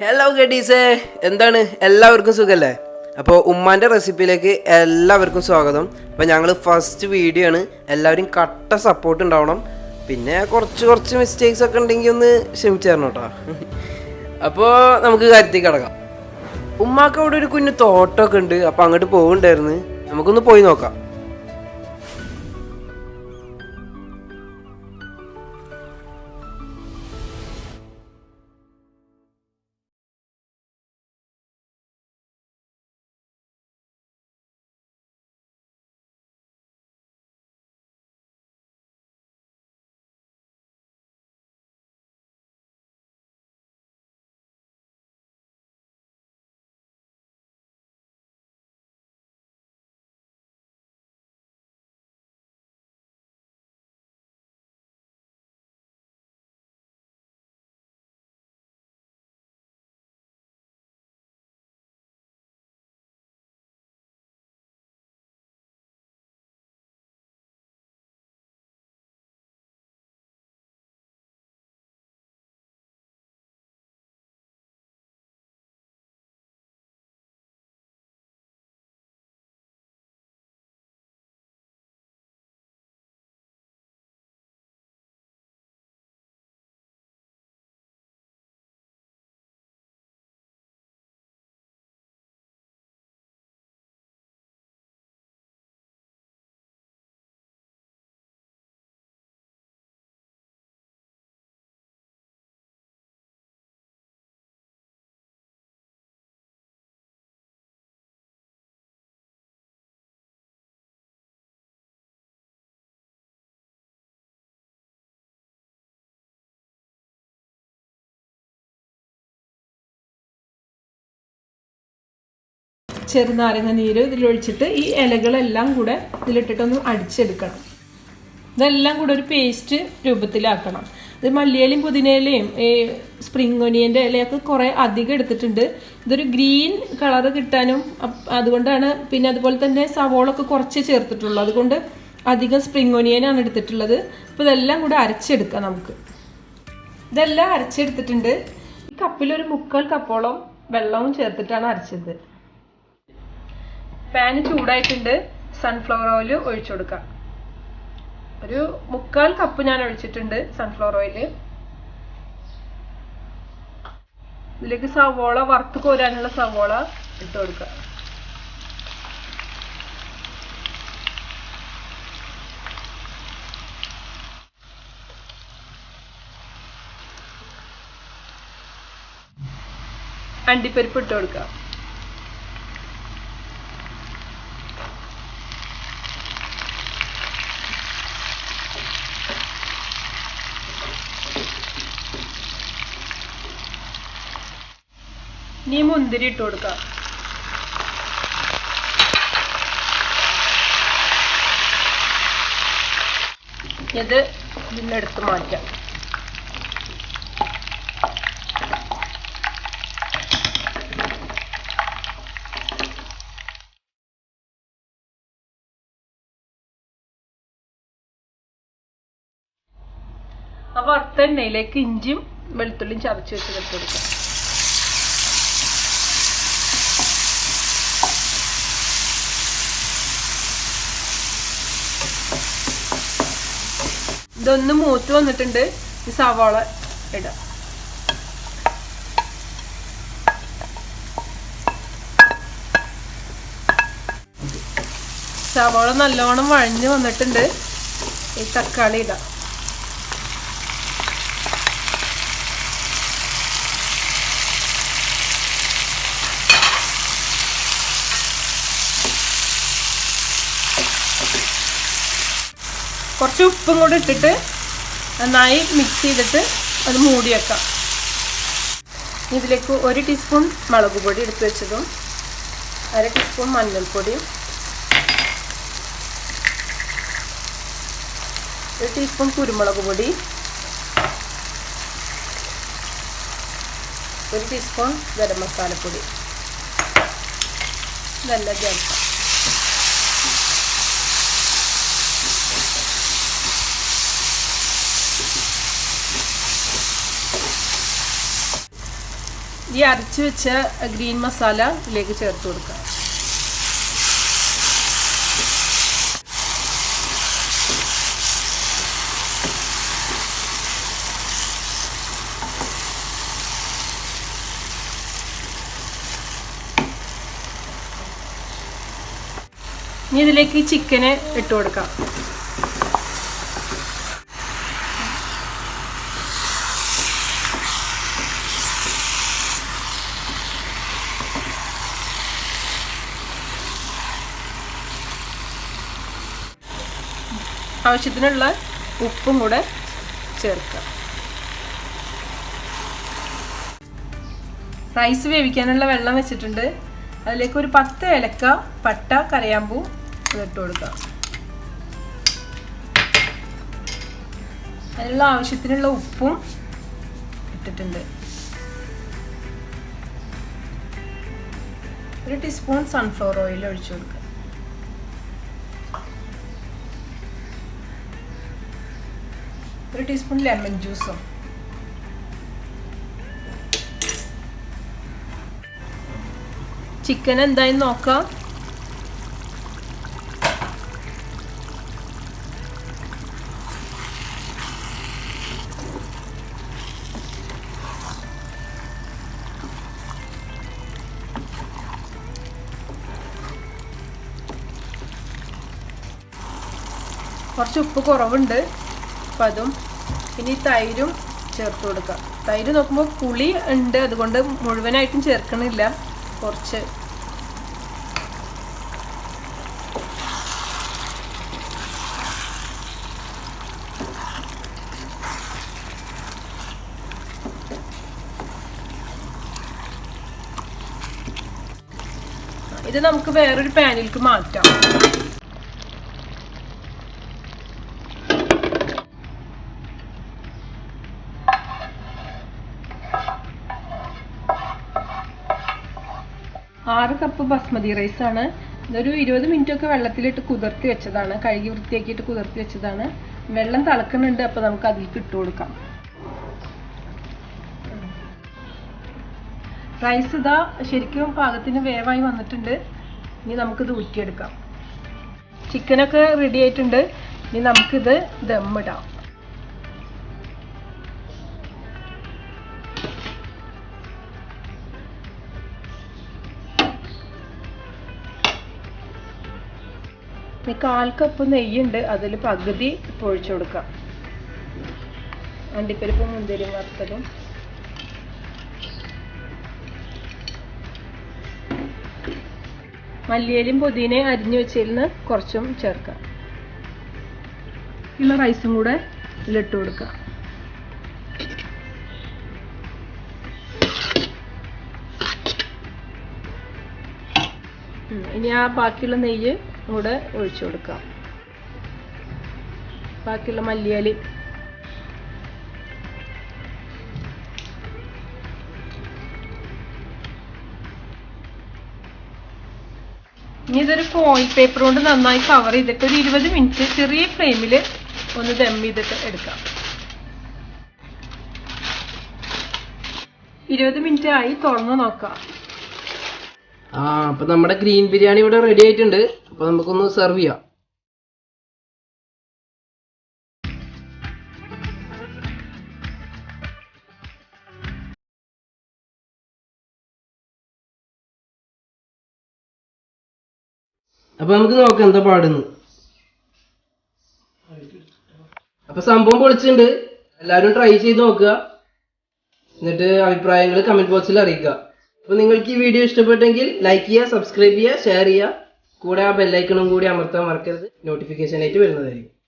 Hello ഗഡീസേ, എന്താണ് എല്ലാവർക്കും സുഖല്ലേ? അപ്പോൾ ഉമ്മാൻ്റെ റെസിപ്പിയിലേക്ക് എല്ലാവർക്കും സ്വാഗതം. അപ്പോൾ ഞങ്ങൾ ഫസ്റ്റ് വീഡിയോ ആണ്, എല്ലാവരും കട്ട സപ്പോർട്ട് ഉണ്ടാവണം. പിന്നെ കുറച്ച് മിസ്റ്റേക്സ് ഒക്കെ ഉണ്ടെങ്കിൽ ഒന്ന് ക്ഷമിച്ചു തരണം കേട്ടോ. അപ്പോൾ നമുക്ക് കാര്യത്തിൽ കിടക്കാം. ഉമ്മാക്ക് അവിടെ ഒരു കുഞ്ഞു തോട്ടമൊക്കെ ഉണ്ട്, അപ്പോൾ അങ്ങോട്ട് പോകുന്നുണ്ടായിരുന്നു. നമുക്കൊന്ന് പോയി നോക്കാം. ചെറുനാരങ്ങ നീര് ഇതിലൊഴിച്ചിട്ട് ഈ ഇലകളെല്ലാം കൂടെ ഇതിലിട്ടിട്ടൊന്ന് അടിച്ചെടുക്കണം. ഇതെല്ലാം കൂടെ ഒരു പേസ്റ്റ് രൂപത്തിലാക്കണം. ഇത് മല്ലിയിലയും പുതിനയിലയും ഈ സ്പ്രിംഗ് ഒനിയൻ്റെ ഇലയൊക്കെ കുറേ അധികം എടുത്തിട്ടുണ്ട്. ഇതൊരു ഗ്രീൻ കളറ് കിട്ടാനും അതുകൊണ്ടാണ്. പിന്നെ അതുപോലെ തന്നെ സവോളൊക്കെ കുറച്ച് ചേർത്തിട്ടുള്ളൂ, അതുകൊണ്ട് അധികം സ്പ്രിംഗ് ഒനിയനാണ് എടുത്തിട്ടുള്ളത്. അപ്പോൾ ഇതെല്ലാം കൂടെ അരച്ചെടുക്കാം നമുക്ക്. ഇതെല്ലാം അരച്ചെടുത്തിട്ടുണ്ട്. ഈ കപ്പിലൊരു 3/4 കപ്പോളം വെള്ളവും ചേർത്തിട്ടാണ് അരച്ചത്. പാന് ചൂടായിട്ടുണ്ട്. സൺഫ്ലവർ ഓയിൽ ഒഴിച്ചു കൊടുക്കാം. ഒരു 3/4 കപ്പ് ഞാൻ ഒഴിച്ചിട്ടുണ്ട് സൺഫ്ലവർ ഓയിൽ. ഇതിലേക്ക് സവോള വറുത്ത് കോരാനുള്ള സവോള ഇട്ട് കൊടുക്കാം. അണ്ടിപ്പരിപ്പ് ഇട്ട് കൊടുക്കാം. ഇനി മുന്തിരി ഇട്ട് കൊടുക്കാം. ഇത് ഇതിനെടുത്ത് മാറ്റാം. ആ വറുത്ത എണ്ണയിലേക്ക് ഇഞ്ചിയും വെളുത്തുള്ളിയും ചതച്ച് വെച്ച് ഇട്ട് കൊടുക്കാം. ഇതൊന്ന് മൂത്ത് വന്നിട്ടുണ്ട്. ഈ സവാള ഇടാം. സവാള നല്ലോണം വഴഞ്ഞ് വന്നിട്ടുണ്ട്. ഈ തക്കാളി ഇടാം. കുറച്ച് ഉപ്പും കൂടെ ഇട്ടിട്ട് നന്നായി മിക്സ് ചെയ്തിട്ട് അത് മൂടി വെക്കാം. ഇതിലേക്ക് 1 ടീസ്പൂൺ മുളക് പൊടി എടുത്ത് വെച്ചതും 1/2 ടീസ്പൂൺ മഞ്ഞൾപ്പൊടിയും 1 ടീസ്പൂൺ കുരുമുളക് പൊടി 1 ടീസ്പൂൺ ഗരം മസാലപ്പൊടി ഇതെല്ലാം ചേർക്കാം. ഈ അരച്ച് വെച്ച ഗ്രീൻ മസാല ഇതിലേക്ക് ചേർത്ത് കൊടുക്കാം. ഇനി ഇതിലേക്ക് ചിക്കന് ഇട്ട് കൊടുക്കാം. ആവശ്യത്തിനുള്ള ഉപ്പും കൂടെ ചേർക്കാം. റൈസ് വേവിക്കാനുള്ള വെള്ളം വെച്ചിട്ടുണ്ട്. അതിലേക്ക് ഒരു 10 ഏലക്ക, പട്ട, കരയാമ്പൂ ഇട്ട് കൊടുക്കാം. അതിനുള്ള ആവശ്യത്തിനുള്ള ഉപ്പും ഇട്ടിട്ടുണ്ട്. 1 ടീസ്പൂൺ സൺഫ്ലവർ ഓയിൽ ഒഴിച്ചു കൊടുക്കാം. ഒരു ടീസ്പൂൺ ലെമൺ ജ്യൂസും. ചിക്കൻ എന്തായി നോക്കാം. കുറച്ച് ഉപ്പ് കുറവുണ്ട്, അപ്പം അതും ഇനി തൈരും ചേർത്ത് കൊടുക്കാം. തൈര് നോക്കുമ്പോൾ പുളി ഉണ്ട്, അതുകൊണ്ട് മുഴുവനായിട്ടും ചേർക്കണില്ല. കുറച്ച് ഇത് നമുക്ക് വേറൊരു പാനിലേക്ക് മാറ്റാം. ആറ് കപ്പ് ബസ്മതി റൈസ് ആണ്. ഇതൊരു 20 മിനിറ്റ് ഒക്കെ വെള്ളത്തിലിട്ട് കുതിർത്തി വെച്ചതാണ്. കഴുകി വൃത്തിയാക്കിയിട്ട് കുതിർത്തി വെച്ചതാണ്. വെള്ളം തിളക്കുന്നുണ്ട്, അപ്പോൾ നമുക്ക് അതിലേക്ക് ഇട്ട് കൊടുക്കാം. റൈസ് ഇതാ ശരിക്കും പാകത്തിന് വേവായി വന്നിട്ടുണ്ട്. ഇനി നമുക്കിത് ഊറ്റിയെടുക്കാം. ചിക്കനൊക്കെ റെഡി ആയിട്ടുണ്ട്. ഇനി നമുക്കിത് ദമ്മിടാം. ഇനി 1/4 കപ്പ് നെയ്യുണ്ട്, അതിൽ പകുതി ഒഴിച്ചു കൊടുക്കാം. അണ്ടിപ്പരിപ്പ്, മുന്തിരി വറുത്തതും മല്ലിയിലയും പുതിനയും അരിഞ്ഞു വെച്ചതിൽ നിന്ന് കുറച്ചും ചേർക്കാം. ഉള്ള റൈസും കൂടെ ഇതിലിട്ട് കൊടുക്കാം. ഇനി ആ ബാക്കിയുള്ള നെയ്യ് കൂടെ ഒഴിച്ചു കൊടുക്കാം. ബാക്കിയുള്ള മല്ലിയില ഇനി ഇതൊരു ഫോയിൽ പേപ്പർ കൊണ്ട് നന്നായി കവർ ചെയ്തിട്ട് ഒരു 20 മിനിറ്റ് ചെറിയ ഫ്ലെയിമിൽ ഒന്ന് ദം ചെയ്തിട്ട് എടുക്കാം. 20 മിനിറ്റ് ആയി, തുറന്ന് നോക്കാം. അപ്പൊ നമ്മുടെ ഗ്രീൻ ബിരിയാണി ഇവിടെ റെഡി ആയിട്ടുണ്ട്. അപ്പൊ നമുക്കൊന്ന് സെർവ് ചെയ്യാം. അപ്പൊ നമുക്ക് നോക്കാം എന്താ പാടുന്നു. അപ്പൊ സംഭവം പൊളിച്ചിട്ടുണ്ട്. എല്ലാവരും ട്രൈ ചെയ്ത് നോക്കുക. എന്നിട്ട് അഭിപ്രായങ്ങൾ കമന്റ് ബോക്സിൽ അറിയിക്കുക. അപ്പോൾ നിങ്ങൾക്ക് ഈ വീഡിയോ ഇഷ്ടപ്പെട്ടെങ്കിൽ ലൈക്ക് ചെയ്യുക, സബ്സ്ക്രൈബ് ചെയ്യുക, ഷെയർ ചെയ്യുക. കൂടെ ആ ബെല്ലൈക്കണും കൂടി അമർത്താൻ മറക്കരുത്. നോട്ടിഫിക്കേഷൻ ആയിട്ട് വരുന്നതായിരിക്കും.